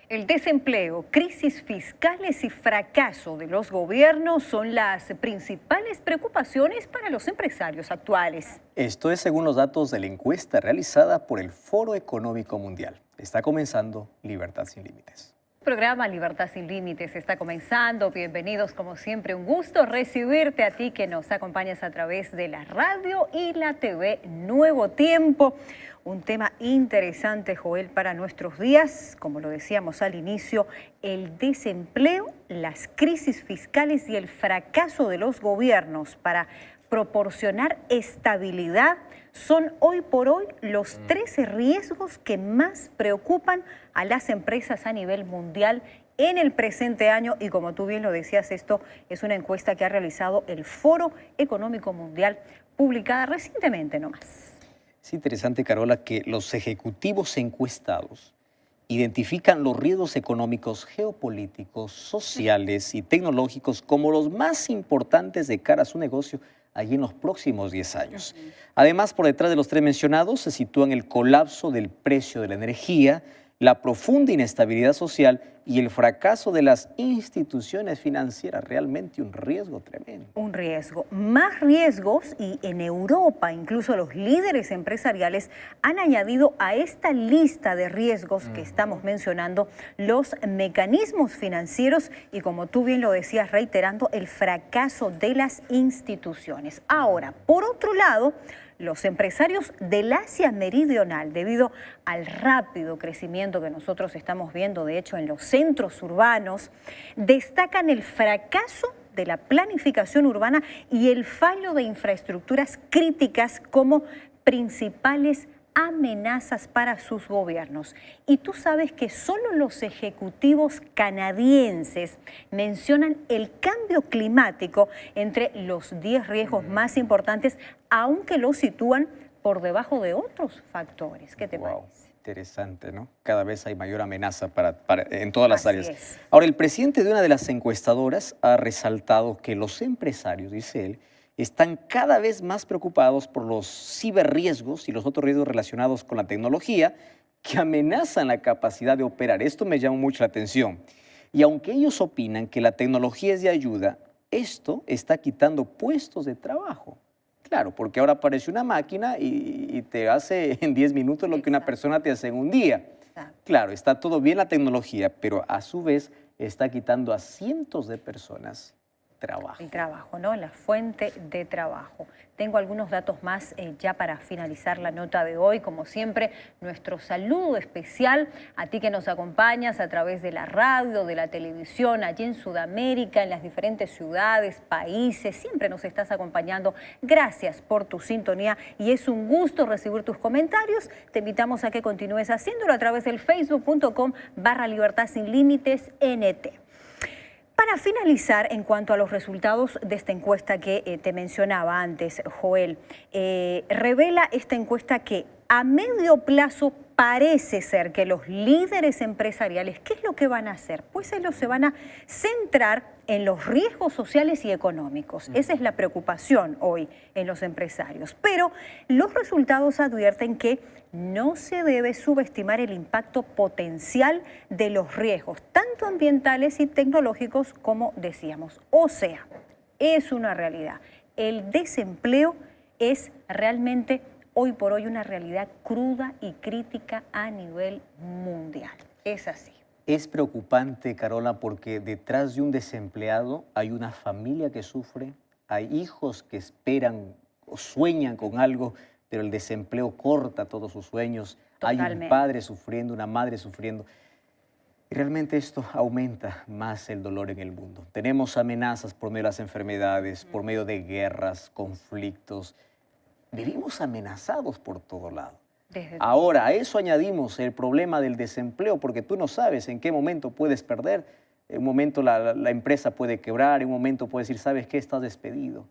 El desempleo, crisis fiscales y fracaso de los gobiernos son las principales preocupaciones para los empresarios actuales. Esto es según los datos de la encuesta realizada por el Foro Económico Mundial. Está comenzando Libertad Sin Límites. El programa Libertad Sin Límites está comenzando. Bienvenidos, como siempre, un gusto recibirte a ti que nos acompañas a través de la radio y la TV Nuevo Tiempo. Un tema interesante, Joel, para nuestros días, como lo decíamos al inicio, el desempleo, las crisis fiscales y el fracaso de los gobiernos para proporcionar estabilidad son hoy por hoy los 13 riesgos que más preocupan a las empresas a nivel mundial en el presente año. Y como tú bien lo decías, esto es una encuesta que ha realizado el Foro Económico Mundial, publicada recientemente nomás. Es interesante, Carola, que los ejecutivos encuestados identifican los riesgos económicos, geopolíticos, sociales y tecnológicos como los más importantes de cara a su negocio allí en los próximos 10 años. Además, por detrás de los tres mencionados se sitúan el colapso del precio de la energía, la profunda inestabilidad social y el fracaso de las instituciones financieras. Realmente un riesgo tremendo. Un riesgo. Más riesgos, y en Europa incluso los líderes empresariales han añadido a esta lista de riesgos que estamos mencionando los mecanismos financieros y, como tú bien lo decías, reiterando, el fracaso de las instituciones. Ahora, por otro lado, los empresarios del Asia Meridional, debido al rápido crecimiento que nosotros estamos viendo, de hecho, en los centros urbanos, destacan el fracaso de la planificación urbana y el fallo de infraestructuras críticas como principales amenazas para sus gobiernos. Y tú sabes que solo los ejecutivos canadienses mencionan el cambio climático entre los 10 riesgos más importantes, aunque lo sitúan por debajo de otros factores. ¿Qué te parece? Interesante, ¿no? Cada vez hay mayor amenaza en todas las áreas. Es. Ahora, el presidente de una de las encuestadoras ha resaltado que los empresarios, dice él, están cada vez más preocupados por los ciberriesgos y los otros riesgos relacionados con la tecnología que amenazan la capacidad de operar. Esto me llama mucho la atención. Y aunque ellos opinan que la tecnología es de ayuda, esto está quitando puestos de trabajo. Claro, porque ahora aparece una máquina y te hace en 10 minutos lo que una persona te hace en un día. Claro, está todo bien la tecnología, pero a su vez está quitando a cientos de personas trabajo. El trabajo, ¿no? La fuente de trabajo. Tengo algunos datos más ya para finalizar la nota de hoy. Como siempre, nuestro saludo especial a ti que nos acompañas a través de la radio, de la televisión, allí en Sudamérica, en las diferentes ciudades, países. Siempre nos estás acompañando. Gracias por tu sintonía y es un gusto recibir tus comentarios. Te invitamos a que continúes haciéndolo a través del facebook.com/Libertad Sin Límites NT. Para finalizar, en cuanto a los resultados de esta encuesta que te mencionaba antes, Joel, revela esta encuesta que a medio plazo parece ser que los líderes empresariales, ¿qué es lo que van a hacer? Pues ellos se van a centrar en los riesgos sociales y económicos. Esa es la preocupación hoy en los empresarios. Pero los resultados advierten que no se debe subestimar el impacto potencial de los riesgos, tanto ambientales y tecnológicos como decíamos. O sea, es una realidad. El desempleo es realmente hoy por hoy una realidad cruda y crítica a nivel mundial. Es así. Es preocupante, Carola, porque detrás de un desempleado hay una familia que sufre, hay hijos que esperan o sueñan con algo, pero el desempleo corta todos sus sueños. Totalmente. Hay un padre sufriendo, una madre sufriendo. Y realmente esto aumenta más el dolor en el mundo. Tenemos amenazas por medio de las enfermedades, por medio de guerras, conflictos. Vivimos amenazados por todo lado. Ahora, a eso añadimos el problema del desempleo, porque tú no sabes en qué momento puedes perder. En un momento la empresa puede quebrar, en un momento puedes decir, ¿sabes qué? Estás despedido.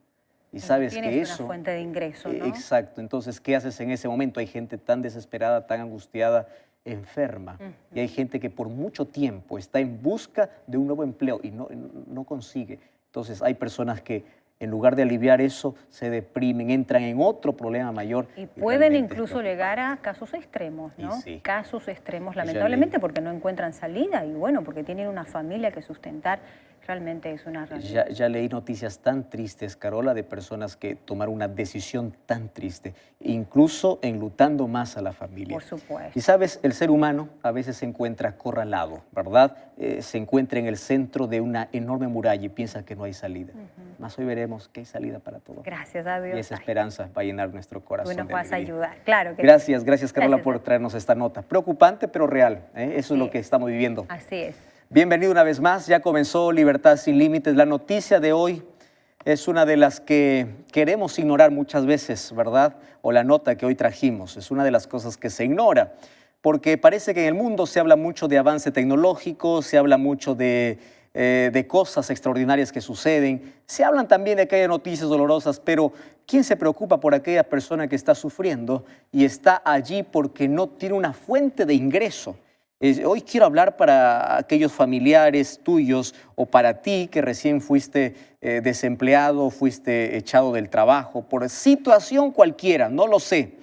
Y sabes que eso... una fuente de ingreso, ¿no? Exacto. Entonces, ¿qué haces en ese momento? Hay gente tan desesperada, tan angustiada, enferma. Y hay gente que por mucho tiempo está en busca de un nuevo empleo y no consigue. Entonces, hay personas que En lugar de aliviar eso, se deprimen, entran en otro problema mayor. Y pueden realmente incluso llegar a casos extremos, Y ¿no? sí. Casos extremos, Ya lamentablemente, leí. porque no encuentran salida y bueno, porque tienen una familia que sustentar, realmente es una realidad. Ya leí noticias tan tristes, Carola, de personas que tomaron una decisión tan triste, incluso enlutando más a la familia. Por supuesto. Y sabes, el ser humano a veces se encuentra acorralado, ¿verdad? Se encuentra en el centro de una enorme muralla y piensa que no hay salida. Mas hoy veremos que hay salida para todo. Gracias a Dios. Y esa esperanza va a llenar nuestro corazón. Tú nos de vas a alegría. ayudar, claro que sí. Gracias, Carola, Gracias. por traernos esta nota. Preocupante, pero real. Eso es lo que estamos viviendo. Así es. Bienvenido una vez más, ya comenzó Libertad Sin Límites. La noticia de hoy es una de las que queremos ignorar muchas veces, ¿verdad? O la nota que hoy trajimos, es una de las cosas que se ignora, porque parece que en el mundo se habla mucho de avance tecnológico, se habla mucho de cosas extraordinarias que suceden, se hablan también de que hay noticias dolorosas, pero ¿quién se preocupa por aquella persona que está sufriendo y está allí porque no tiene una fuente de ingreso? Hoy quiero hablar para aquellos familiares tuyos o para ti que recién fuiste desempleado, fuiste echado del trabajo por situación cualquiera, no lo sé,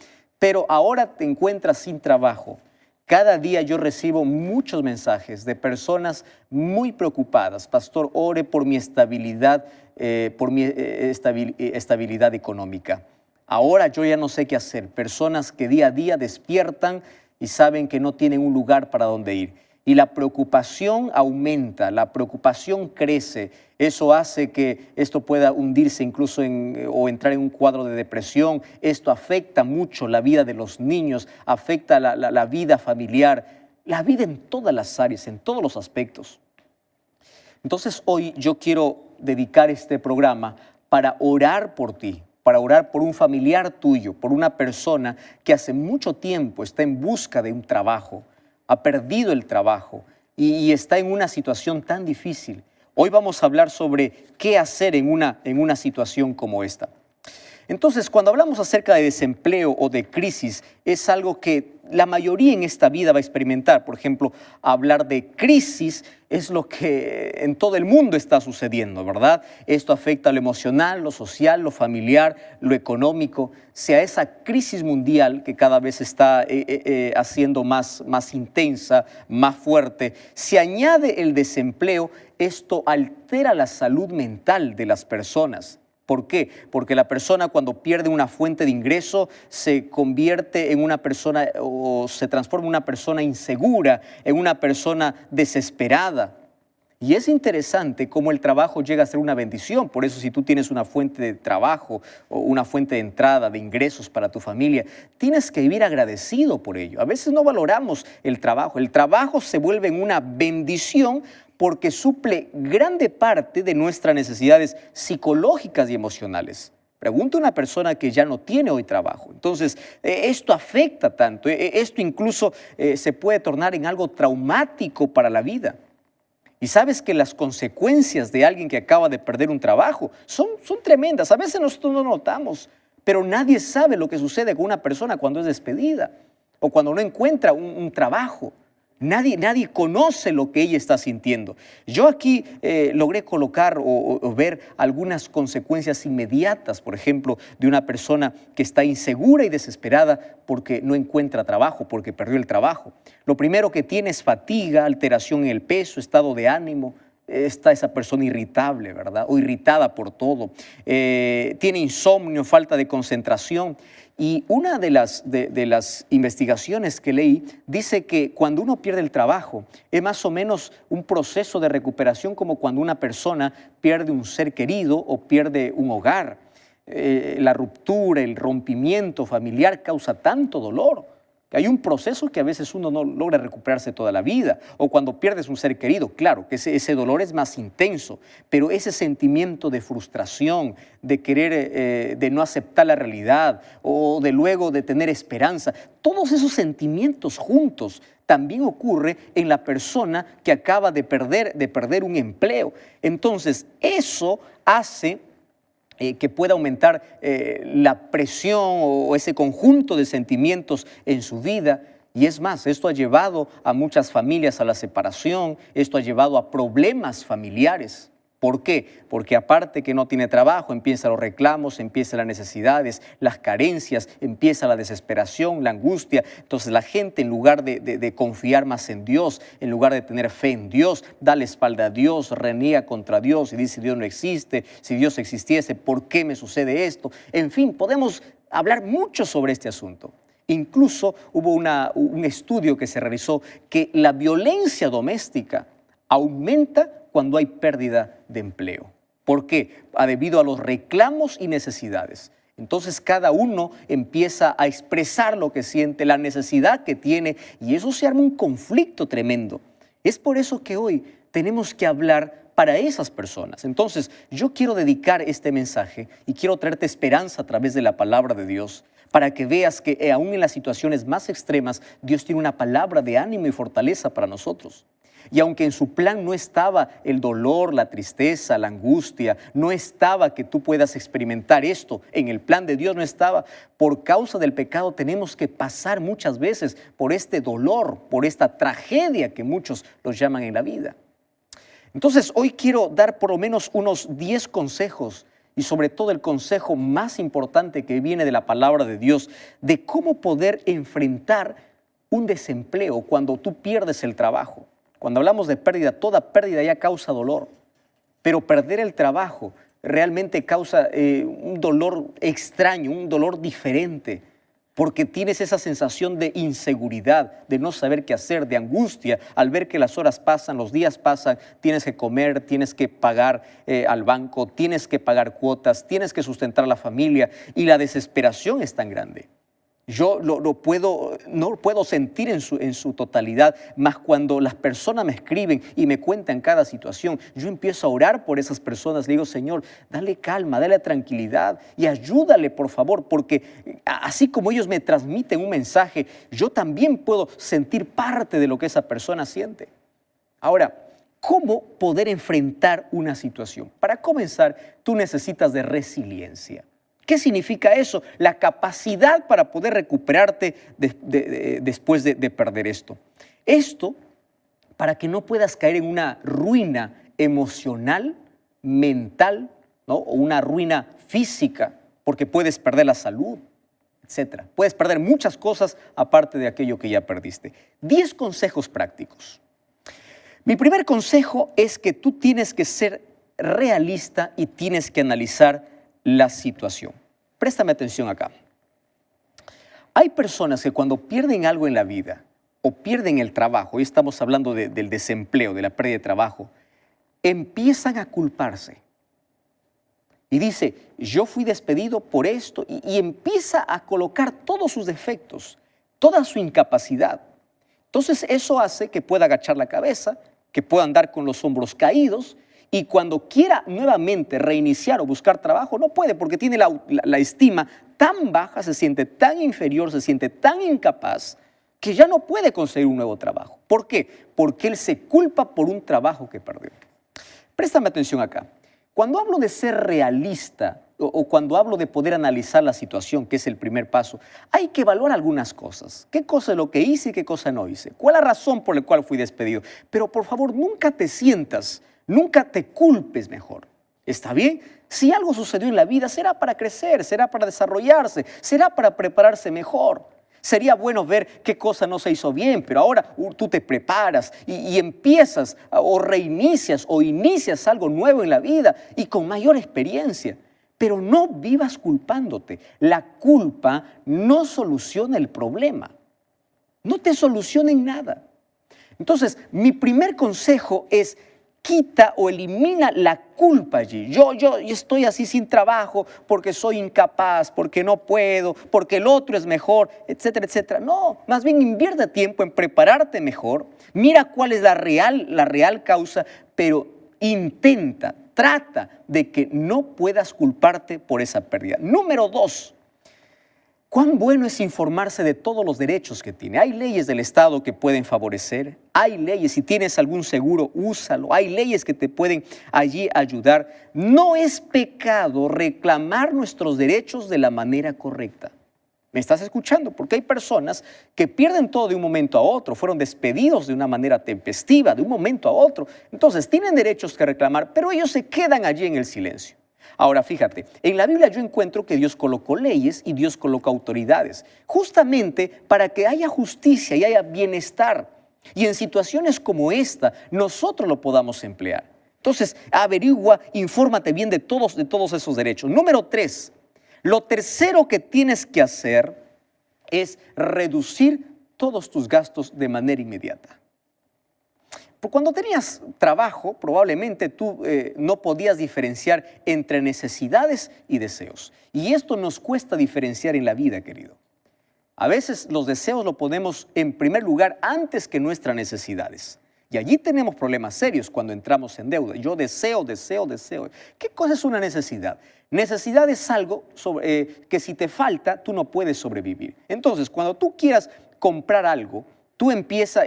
pero ahora te encuentras sin trabajo. Cada día yo recibo muchos mensajes de personas muy preocupadas. Pastor, ore por mi estabilidad, estabilidad económica. Ahora yo ya no sé qué hacer. Personas que día a día despiertan y saben que no tienen un lugar para donde ir. Y la preocupación aumenta, la preocupación crece. Eso hace que esto pueda hundirse incluso o entrar en un cuadro de depresión. Esto afecta mucho la vida de los niños, afecta la vida familiar, la vida en todas las áreas, en todos los aspectos. Entonces hoy yo quiero dedicar este programa para orar por ti, para orar por un familiar tuyo, por una persona que hace mucho tiempo está en busca de un trabajo, ha perdido el trabajo y está en una situación tan difícil. Hoy vamos a hablar sobre qué hacer en una situación como esta. Entonces, cuando hablamos acerca de desempleo o de crisis, es algo que la mayoría en esta vida va a experimentar. Por ejemplo, hablar de crisis es lo que en todo el mundo está sucediendo, ¿verdad? Esto afecta lo emocional, lo social, lo familiar, lo económico. Sea esa crisis mundial que cada vez está haciendo más intensa, más fuerte, se añade el desempleo, esto altera la salud mental de las personas. ¿Por qué? Porque la persona cuando pierde una fuente de ingreso se convierte en una persona o se transforma en una persona insegura, en una persona desesperada. Y es interesante cómo el trabajo llega a ser una bendición. Por eso si tú tienes una fuente de trabajo o una fuente de entrada, de ingresos para tu familia, tienes que vivir agradecido por ello. A veces no valoramos el trabajo. El trabajo se vuelve en una bendición porque suple grande parte de nuestras necesidades psicológicas y emocionales. Pregunta a una persona que ya no tiene hoy trabajo. Entonces, esto afecta tanto, esto incluso se puede tornar en algo traumático para la vida. Y sabes que las consecuencias de alguien que acaba de perder un trabajo son tremendas. A veces nosotros no notamos, pero nadie sabe lo que sucede con una persona cuando es despedida o cuando no encuentra un trabajo. Nadie conoce lo que ella está sintiendo. Yo aquí logré colocar o ver algunas consecuencias inmediatas, por ejemplo, de una persona que está insegura y desesperada porque no encuentra trabajo, porque perdió el trabajo. Lo primero que tiene es fatiga, alteración en el peso, estado de ánimo. Está esa persona irritable, ¿verdad? O irritada por todo. Tiene insomnio, falta de concentración. Y una de las investigaciones que leí dice que cuando uno pierde el trabajo es más o menos un proceso de recuperación como cuando una persona pierde un ser querido o pierde un hogar. La ruptura, el rompimiento familiar causa tanto dolor. Hay un proceso que a veces uno no logra recuperarse toda la vida, o cuando pierdes un ser querido, claro, que ese dolor es más intenso, pero ese sentimiento de frustración, de querer, de no aceptar la realidad, o de luego de tener esperanza, todos esos sentimientos juntos también ocurre en la persona que acaba de perder un empleo. Entonces, eso hace que pueda aumentar la presión o ese conjunto de sentimientos en su vida. Y es más, esto ha llevado a muchas familias a la separación, esto ha llevado a problemas familiares. ¿Por qué? Porque aparte que no tiene trabajo, empiezan los reclamos, empiezan las necesidades, las carencias, empieza la desesperación, la angustia. Entonces la gente, en lugar de confiar más en Dios, en lugar de tener fe en Dios, da la espalda a Dios, reniega contra Dios y dice: Dios no existe. Si Dios existiese, ¿por qué me sucede esto? En fin, podemos hablar mucho sobre este asunto. Incluso hubo un estudio que se realizó que la violencia doméstica aumenta cuando hay pérdida de empleo. ¿Por qué? Debido a los reclamos y necesidades. Entonces cada uno empieza a expresar lo que siente, la necesidad que tiene, y eso se arma un conflicto tremendo. Es por eso que hoy tenemos que hablar para esas personas. Entonces yo quiero dedicar este mensaje y quiero traerte esperanza a través de la palabra de Dios, para que veas que aún en las situaciones más extremas, Dios tiene una palabra de ánimo y fortaleza para nosotros. Y aunque en su plan no estaba el dolor, la tristeza, la angustia, no estaba que tú puedas experimentar esto, en el plan de Dios no estaba, por causa del pecado tenemos que pasar muchas veces por este dolor, por esta tragedia que muchos los llaman en la vida. Entonces hoy quiero dar por lo menos unos 10 consejos, y sobre todo el consejo más importante que viene de la palabra de Dios, de cómo poder enfrentar un desempleo cuando tú pierdes el trabajo. Cuando hablamos de pérdida, toda pérdida ya causa dolor, pero perder el trabajo realmente causa un dolor extraño, un dolor diferente, porque tienes esa sensación de inseguridad, de no saber qué hacer, de angustia, al ver que las horas pasan, los días pasan, tienes que comer, tienes que pagar al banco, tienes que pagar cuotas, tienes que sustentar a la familia, y la desesperación es tan grande. Yo no lo puedo sentir en su totalidad, más cuando las personas me escriben y me cuentan cada situación. Yo empiezo a orar por esas personas, le digo: Señor, dale calma, dale tranquilidad y ayúdale, por favor, porque así como ellos me transmiten un mensaje, yo también puedo sentir parte de lo que esa persona siente. Ahora, ¿cómo poder enfrentar una situación? Para comenzar, tú necesitas de resiliencia. ¿Qué significa eso? La capacidad para poder recuperarte después de perder esto. Esto para que no puedas caer en una ruina emocional, mental, ¿no? O una ruina física, porque puedes perder la salud, etc. Puedes perder muchas cosas aparte de aquello que ya perdiste. 10 consejos prácticos. Mi primer consejo es que tú tienes que ser realista y tienes que analizar la situación. Préstame atención acá. Hay personas que cuando pierden algo en la vida o pierden el trabajo, y estamos hablando del desempleo, de la pérdida de trabajo, empiezan a culparse. Y dice: yo fui despedido por esto, y empieza a colocar todos sus defectos, toda su incapacidad. Entonces eso hace que pueda agachar la cabeza, que pueda andar con los hombros caídos, y cuando quiera nuevamente reiniciar o buscar trabajo, no puede, porque tiene la estima tan baja, se siente tan inferior, se siente tan incapaz, que ya no puede conseguir un nuevo trabajo. ¿Por qué? Porque él se culpa por un trabajo que perdió. Préstame atención acá. Cuando hablo de ser realista o cuando hablo de poder analizar la situación, que es el primer paso, hay que evaluar algunas cosas. ¿Qué cosa es lo que hice y qué cosa no hice? ¿Cuál es la razón por la cual fui despedido? Pero por favor, nunca te sientas, nunca te culpes mejor. ¿Está bien? Si algo sucedió en la vida, será para crecer, será para desarrollarse, será para prepararse mejor. Sería bueno ver qué cosa no se hizo bien, pero ahora tú te preparas y empiezas o reinicias o inicias algo nuevo en la vida y con mayor experiencia. Pero no vivas culpándote. La culpa no soluciona el problema. No te soluciona en nada. Entonces, mi primer consejo es: quita o elimina la culpa allí. Yo estoy así sin trabajo porque soy incapaz, porque no puedo, porque el otro es mejor, etcétera, etcétera. No, más bien invierte tiempo en prepararte mejor. Mira cuál es la real causa, pero trata de que no puedas culparte por esa pérdida. Número 2. Cuán bueno es informarse de todos los derechos que tiene. Hay leyes del Estado que pueden favorecer, hay leyes, si tienes algún seguro, úsalo, hay leyes que te pueden allí ayudar. No es pecado reclamar nuestros derechos de la manera correcta. ¿Me estás escuchando? Porque hay personas que pierden todo de un momento a otro, fueron despedidos de una manera tempestiva, de un momento a otro. Entonces, tienen derechos que reclamar, pero ellos se quedan allí en el silencio. Ahora, fíjate, en la Biblia yo encuentro que Dios colocó leyes y Dios colocó autoridades, justamente para que haya justicia y haya bienestar. Y en situaciones como esta, nosotros lo podamos emplear. Entonces, averigua, infórmate bien de todos esos derechos. Número 3, lo tercero que tienes que hacer es reducir todos tus gastos de manera inmediata. Cuando tenías trabajo, probablemente tú no podías diferenciar entre necesidades y deseos. Y esto nos cuesta diferenciar en la vida, querido. A veces los deseos lo ponemos en primer lugar antes que nuestras necesidades. Y allí tenemos problemas serios cuando entramos en deuda. Yo deseo. ¿Qué cosa es una necesidad? Necesidad es algo que si te falta, tú no puedes sobrevivir. Entonces, cuando tú quieras comprar algo, tú empieza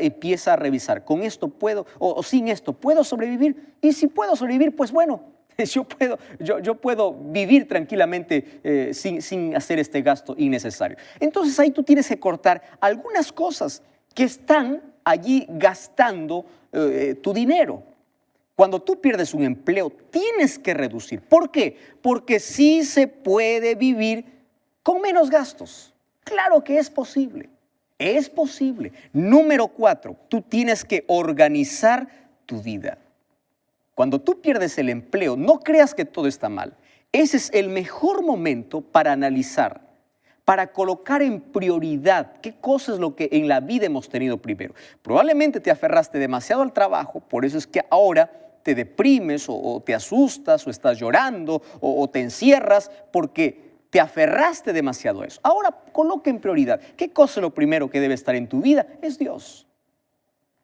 a revisar, ¿con esto puedo o sin esto puedo sobrevivir? Y si puedo sobrevivir, pues bueno, yo puedo vivir tranquilamente sin hacer este gasto innecesario. Entonces ahí tú tienes que cortar algunas cosas que están allí gastando tu dinero. Cuando tú pierdes un empleo, tienes que reducir. ¿Por qué? Porque sí se puede vivir con menos gastos. Claro que es posible. Es posible. Número 4, tú tienes que organizar tu vida. Cuando tú pierdes el empleo, no creas que todo está mal. Ese es el mejor momento para analizar, para colocar en prioridad qué cosa es lo que en la vida hemos tenido primero. Probablemente te aferraste demasiado al trabajo, por eso es que ahora te deprimes o te asustas o estás llorando o te encierras porque te aferraste demasiado a eso. Ahora coloca en prioridad. ¿Qué cosa es lo primero que debe estar en tu vida? Es Dios.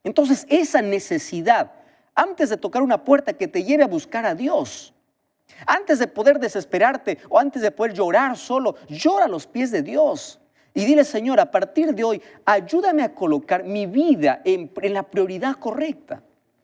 Entonces esa necesidad, antes de tocar una puerta que te lleve a buscar a Dios, antes de poder desesperarte o antes de poder llorar solo, llora a los pies de Dios. Y dile, Señor, a partir de hoy, ayúdame a colocar mi vida en la prioridad correcta.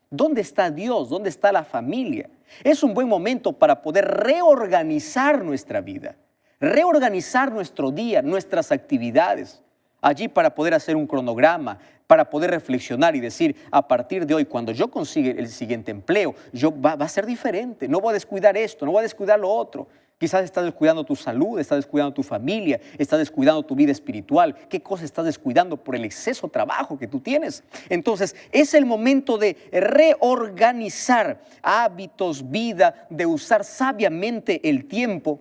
¿Dónde está Dios? ¿Dónde está la familia? Es un buen momento para poder reorganizar nuestra vida. Reorganizar nuestro día, nuestras actividades, allí para poder hacer un cronograma, para poder reflexionar y decir, a partir de hoy, cuando yo consiga el siguiente empleo, va a ser diferente, no voy a descuidar esto, no voy a descuidar lo otro. Quizás estás descuidando tu salud, estás descuidando tu familia, estás descuidando tu vida espiritual. ¿Qué cosa estás descuidando por el exceso de trabajo que tú tienes? Entonces, es el momento de reorganizar hábitos, vida, de usar sabiamente el tiempo.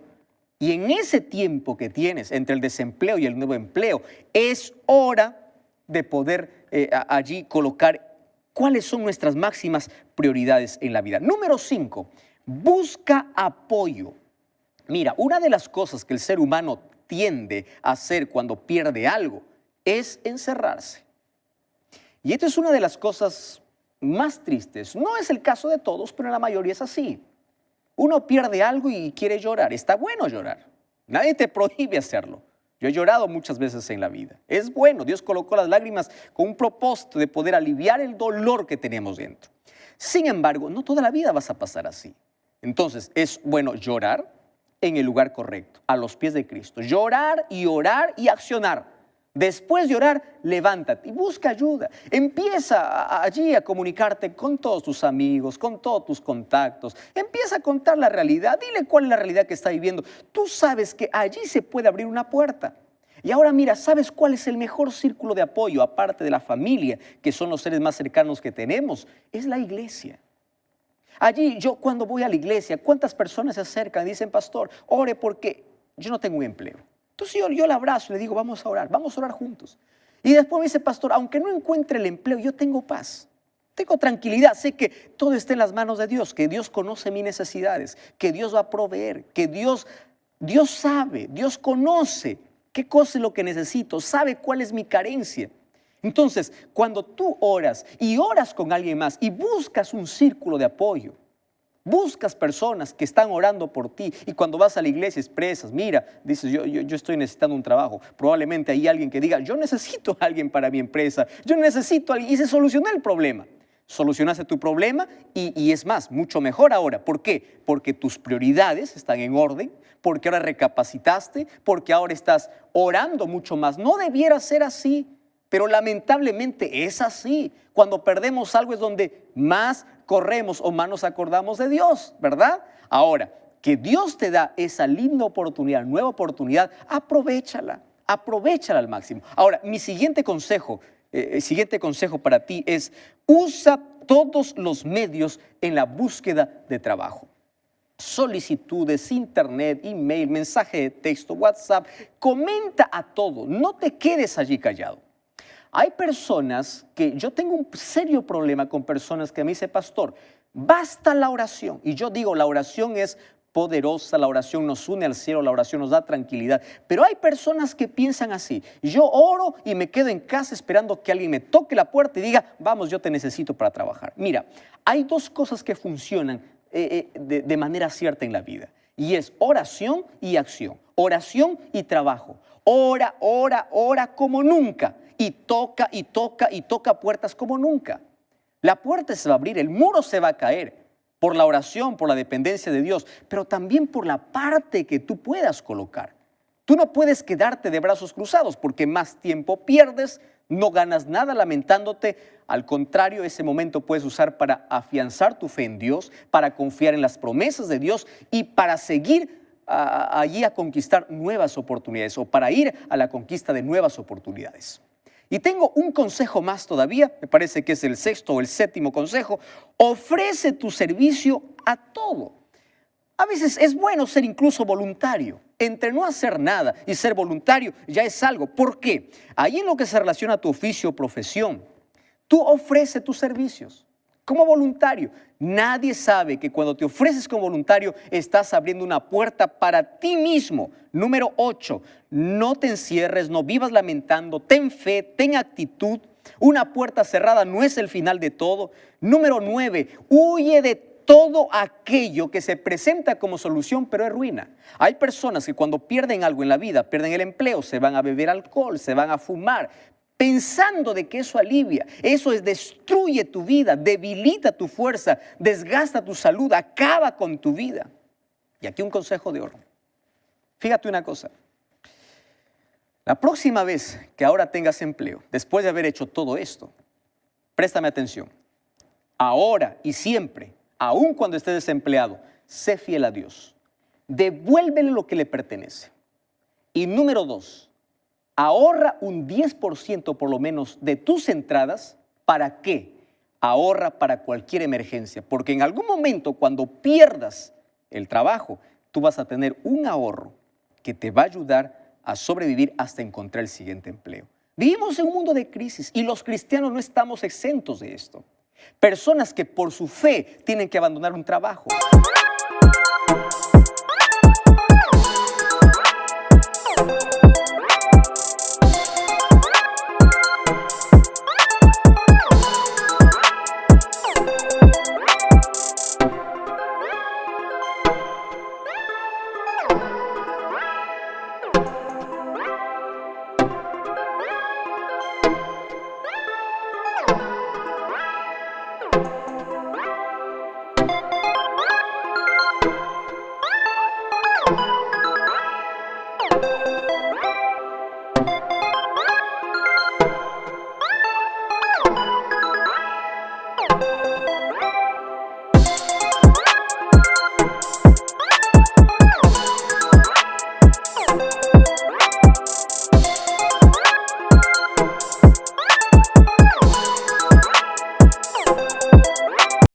Y en ese tiempo que tienes entre el desempleo y el nuevo empleo, es hora de poder allí colocar cuáles son nuestras máximas prioridades en la vida. Número 5, busca apoyo. Mira, una de las cosas que el ser humano tiende a hacer cuando pierde algo es encerrarse. Y esto es una de las cosas más tristes. No es el caso de todos, pero en la mayoría es así. Uno pierde algo y quiere llorar. Está bueno llorar. Nadie te prohíbe hacerlo. Yo he llorado muchas veces en la vida. Es bueno. Dios colocó las lágrimas con un propósito de poder aliviar el dolor que tenemos dentro. Sin embargo, no toda la vida vas a pasar así. Entonces, es bueno llorar en el lugar correcto, a los pies de Cristo. Llorar y orar y accionar. Después de orar, levántate y busca ayuda. Empieza allí a comunicarte con todos tus amigos, con todos tus contactos. Empieza a contar la realidad. Dile cuál es la realidad que está viviendo. Tú sabes que allí se puede abrir una puerta. Y ahora mira, ¿sabes cuál es el mejor círculo de apoyo, aparte de la familia, que son los seres más cercanos que tenemos? Es la iglesia. Allí yo cuando voy a la iglesia, ¿cuántas personas se acercan y dicen, pastor, ore porque yo no tengo un empleo? Entonces yo le abrazo y le digo, vamos a orar juntos. Y después me dice, pastor, aunque no encuentre el empleo, yo tengo paz, tengo tranquilidad, sé que todo está en las manos de Dios, que Dios conoce mis necesidades, que Dios va a proveer, que Dios sabe, Dios conoce qué cosa es lo que necesito, sabe cuál es mi carencia. Entonces, cuando tú oras y oras con alguien más y buscas un círculo de apoyo, buscas personas que están orando por ti y cuando vas a la iglesia expresas, mira, dices, yo estoy necesitando un trabajo. Probablemente hay alguien que diga, yo necesito a alguien para mi empresa, yo necesito a alguien y se solucionó el problema. solucionaste tu problema y es más, mucho mejor ahora. ¿Por qué? Porque tus prioridades están en orden, porque ahora recapacitaste, porque ahora estás orando mucho más. No debiera ser así, pero lamentablemente es así. Cuando perdemos algo es donde más corremos o más nos acordamos de Dios, ¿verdad? Ahora, que Dios te da esa linda oportunidad, nueva oportunidad, aprovéchala al máximo. Ahora, mi siguiente consejo para ti es: usa todos los medios en la búsqueda de trabajo. Solicitudes, internet, email, mensaje de texto, WhatsApp, comenta a todo, no te quedes allí callado. Hay personas yo tengo un serio problema con personas que me dicen: pastor, basta la oración. Y yo digo, la oración es poderosa, la oración nos une al cielo, la oración nos da tranquilidad. Pero hay personas que piensan así: yo oro y me quedo en casa esperando que alguien me toque la puerta y diga: vamos, yo te necesito para trabajar. Mira, hay dos cosas que funcionan de manera cierta en la vida, y es oración y acción, oración y trabajo. Ora, ora, ora como nunca, y toca y toca y toca puertas como nunca. La puerta se va a abrir, el muro se va a caer por la oración, por la dependencia de Dios, pero también por la parte que tú puedas colocar. Tú no puedes quedarte de brazos cruzados, porque más tiempo pierdes, no ganas nada lamentándote. Al contrario, ese momento puedes usar para afianzar tu fe en Dios, para confiar en las promesas de Dios y para seguir allí a conquistar nuevas oportunidades, o para ir a la conquista de nuevas oportunidades. Y tengo un consejo más todavía, me parece que es el sexto o el séptimo consejo: ofrece tu servicio a todo. A veces es bueno ser incluso voluntario. Entre no hacer nada y ser voluntario ya es algo. ¿Por qué? Ahí en lo que se relaciona a tu oficio o profesión, tú ofreces tus servicios como voluntario. Nadie sabe que cuando te ofreces como voluntario estás abriendo una puerta para ti mismo. Número 8, no te encierres, no vivas lamentando, ten fe, ten actitud. Una puerta cerrada no es el final de todo. Número 9, huye de todo aquello que se presenta como solución, pero es ruina. Hay personas que cuando pierden algo en la vida, pierden el empleo, se van a beber alcohol, se van a fumar, pensando de que eso alivia. Eso destruye tu vida, debilita tu fuerza, desgasta tu salud, acaba con tu vida. Y aquí un consejo de oro. Fíjate una cosa. La próxima vez que ahora tengas empleo, después de haber hecho todo esto, préstame atención. Ahora y siempre, aun cuando estés desempleado, sé fiel a Dios. Devuélvele lo que le pertenece. Y número 2, ahorra un 10% por lo menos de tus entradas. ¿Para qué? Ahorra para cualquier emergencia, porque en algún momento cuando pierdas el trabajo, tú vas a tener un ahorro que te va a ayudar a sobrevivir hasta encontrar el siguiente empleo. Vivimos en un mundo de crisis y los cristianos no estamos exentos de esto. Personas que por su fe tienen que abandonar un trabajo.